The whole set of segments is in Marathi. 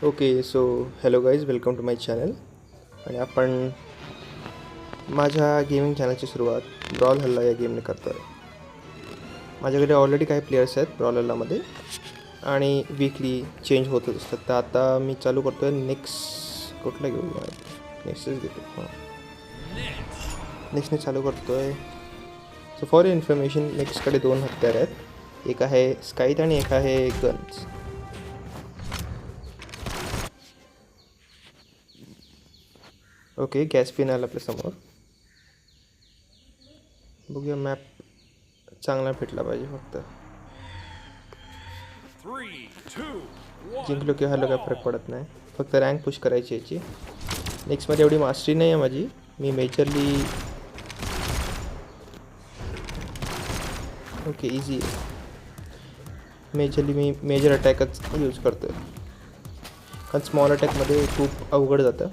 Okay so hello guys, welcome to my channel. आणि आपण माझ्या गेमिंग चॅनलची सुरुवात ब्रॉल हल्ला या गेमने करतो आहे. माझ्याकडे ऑलरेडी काही प्लेयर्स आहेत ब्रॉल हल्लामध्ये आणि वीकली चेंज होतच असतात. तर आता मी चालू करतो आहे नेक्स्ट. कुठला घेऊ? नेक्स्टच घेतो. हां, नेक्स्टने चालू करतो आहे. सो फॉर इन्फॉर्मेशन, नेक्स्टकडे 2 हत्यार आहेत. एक आहे स्काईट आणि एक आहे गन्स. ओके, गॅस पिन आला आपल्यासमोर. बघूया, मॅप चांगला भेटला पाहिजे. फक्त जिंकलो की हरलो काय फरक पडत नाही. फक्त रँक पुश करायची याची. नेक्स्टमध्ये एवढी मास्टरी नाही आहे माझी. मी मेजरली ओके इझी आहे. मेजरली मी मेजर अटॅकच यूज करतो आहे, कारण स्मॉल अटॅकमध्ये खूप अवघड जातं.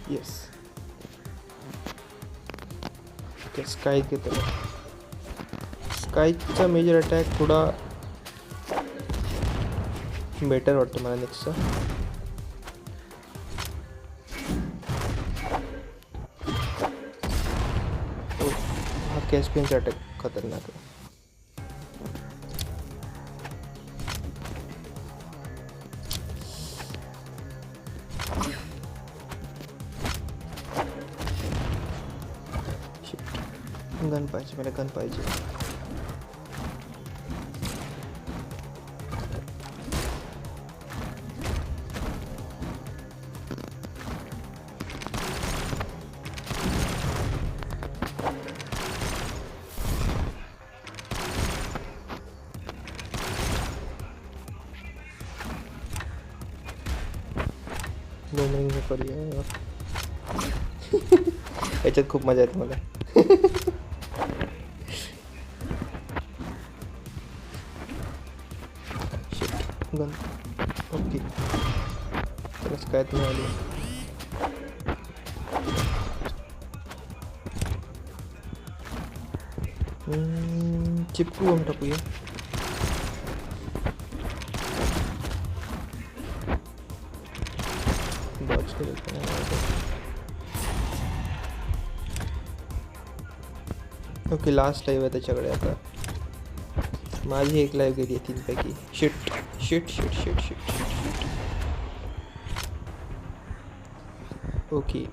Yes, okay. स्काईच घेतो. स्काईचा मेजर अटॅक थोडा बेटर वाटतो मला नेक्स्टचा. हा कॅस्पियनचा अटॅक खतरनाक आहे. गन पाहिजे मला, गन पाहिजे. बोमिंग हे करूया. याच्यात खूप मजा येते मला. गन ओके, तरच काय तुम्ही आली. चिपकू बम टाकूया. बॉक्स ओके, लास्ट लाईव्ह आहे त्याच्याकडे. आता माझी एक लाईव्ह गेली आहे 3 पैकी. Shit shit shit shit shit shit. Okay,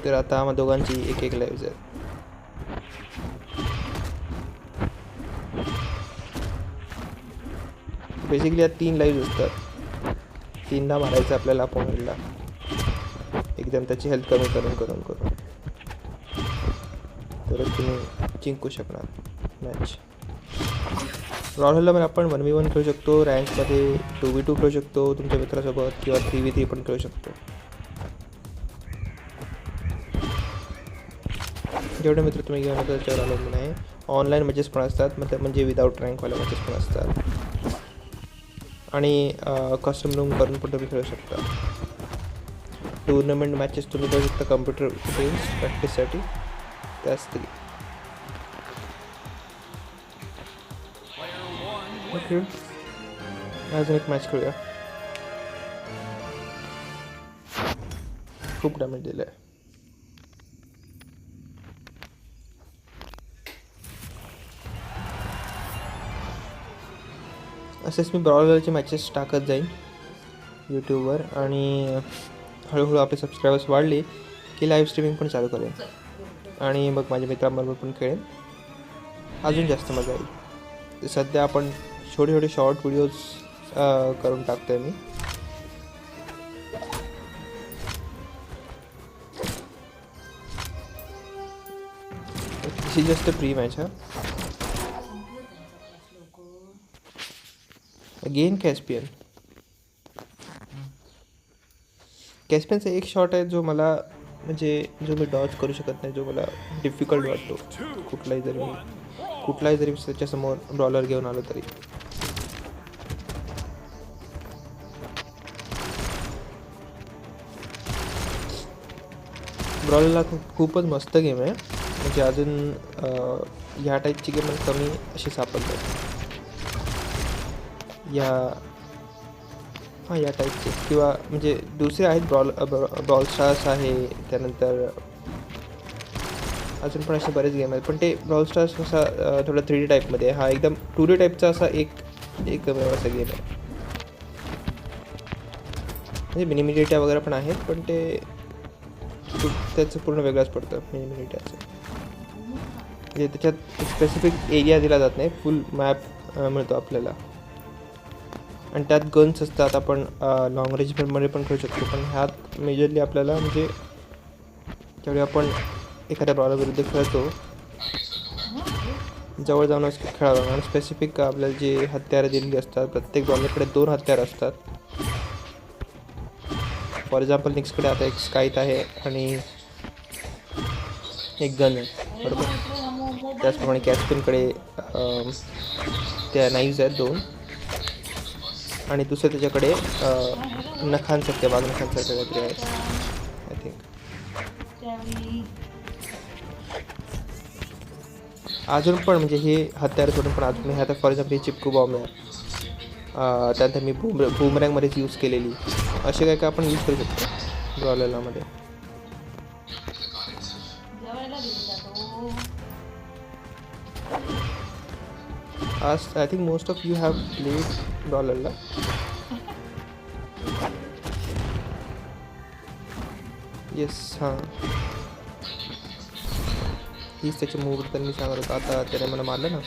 तर आता आम्हा दोघांची एक एक लाईव्ह आहेत. बेसिकली या 3 लाईव्ह असतात. 3दा मारायचं आपल्याला अपोनंटला, एकदम त्याची हेल्थ कमी करून करून करून, तरच तुम्ही जिंकू शकणार मॅच. रॉयलला आपण 1v1 खेळू शकतो, रँकमध्ये 2v2 खेळू शकतो तुमच्या मित्रासोबत, किंवा 3v3 पण खेळू शकतो. जेवढे मित्र तुम्ही घेऊन येतो त्याच्यावर अवलंबून आहे. ऑनलाईन मॅचेस पण असतात, म्हणजे विदाऊट रँकवाले मॅचेस पण असतात, आणि कस्टम रूम करून पण तुम्ही खेळू शकता. टुर्नामेंट मॅचेस तुम्ही खेळू शकता कम्प्युटर गेम्स प्रॅक्टिससाठी. त्याच तरी ओके, अजून एक मॅच खेळूया. खूप डॅमेज दिलं आहे. असेच मी ब्रॉयलरचे मॅचेस टाकत जाईन यूट्यूबवर, आणि हळूहळू आपले सबस्क्रायबर्स वाढले की लाईव्ह स्ट्रीमिंग पण चालू करेन, आणि मग माझ्या मित्रांबरोबर पण खेळेन. अजून जास्त मजा येईल. सध्या आपण छोटे छोटे शॉर्ट व्हिडिओज करून टाकतो आहे मी. This is just a pre match. Again Caspian. कॅस्पियनचा एक शॉट आहे जो मला म्हणजे जो मी डॉज करू शकत नाही, जो मला डिफिकल्ट वाटतो कुठलाही जरी त्याच्यासमोर ब्रॉलर घेऊन आलो तरी. ब्रॉलरला खूपच मस्त गेम आहे. म्हणजे अजून ह्या टाईपची गेम कमी अशी सापडतात या टाईपचे, किंवा म्हणजे दुसरे आहेत. ब्रॉल स्टार्स आहे, त्यानंतर अजून पण असे बरेच गेम आहेत. पण ते ब्रॉल स्टार्स असा थोडा 3D टाईपमध्ये, हा एकदम 2D टाईपचा असा एक असा गेम आहे. म्हणजे मिनिमिलिट्या वगैरे पण आहेत, पण ते त्याचं पूर्ण वेगळंच पडतं मिनिमिलिट्याचं. म्हणजे त्याच्यात स्पेसिफिक एरिया दिला जात नाही, फुल मॅप मिळतो आपल्याला. आणि त्यात गन्स असतात, आपण लॉंग रेंजमध्ये पण खेळू शकतो. पण ह्यात मेजरली आपल्याला म्हणजे जेवढे आपण एखाद्या ब्रॉलर विरुद्ध खेळतो, जवळ जाऊनच खेळावं. आणि स्पेसिफिक आपल्याला जे हत्यारं दिलेली असतात, प्रत्येक ब्रॉलरकडे 2 हत्यारं असतात. फॉर एक्झाम्पल निक्सकडे आता एक स्काइथ आहे आणि एक गन आहे, बरोबर. त्याचप्रमाणे कॅस्पिनकडे त्या नाईव्ज आहेत 2, आणि दुसरं त्याच्याकडे नखांसारख्या वाघनखांसारख्या काहीतरी आहेत आय थिंक. अजून पण म्हणजे हे हत्यार सोडून पण अजून हे आता फॉर एक्झाम्पल हे चिपकू बॉम्ब आहे, त्यानंतर मी बूमरँगमध्येच यूज केलेली. असे काय आपण यूज करू शकतो ब्रॉलरमध्ये. आज I think most of you have played ब्रॉलरला. येस, हां, हीच त्याची मूव तर मी सांगत होतो. आता त्याने मला मारलं ना.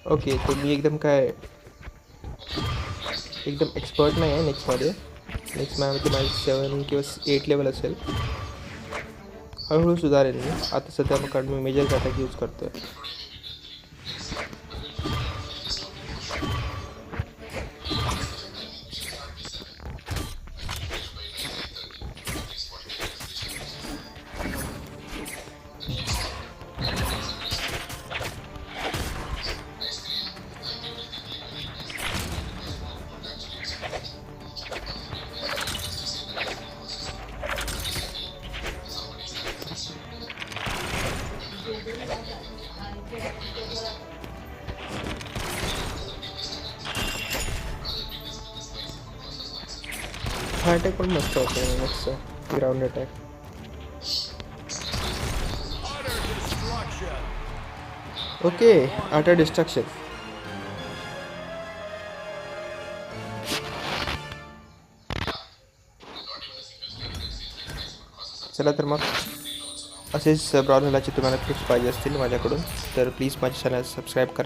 ओके, तर मी एकदम एक्सपर्ट नाही आहे नेक्स्टमध्ये माझी 7 किंवा 8 लेवल असेल. हळूहळू सुधारेल मी. आता सध्या कारण मी मेजर अटॅक यूज करतो आहे. हा अटॅक पण मस्त होतो next ground attack. Okay, utter distraction. चला तर मग असेच ब्रॉलरलाचे तुम्हाला टिप्स पाहिजे असतील माझ्याकडून तर प्लीज माझ्या चॅनल सबस्क्राईब करा.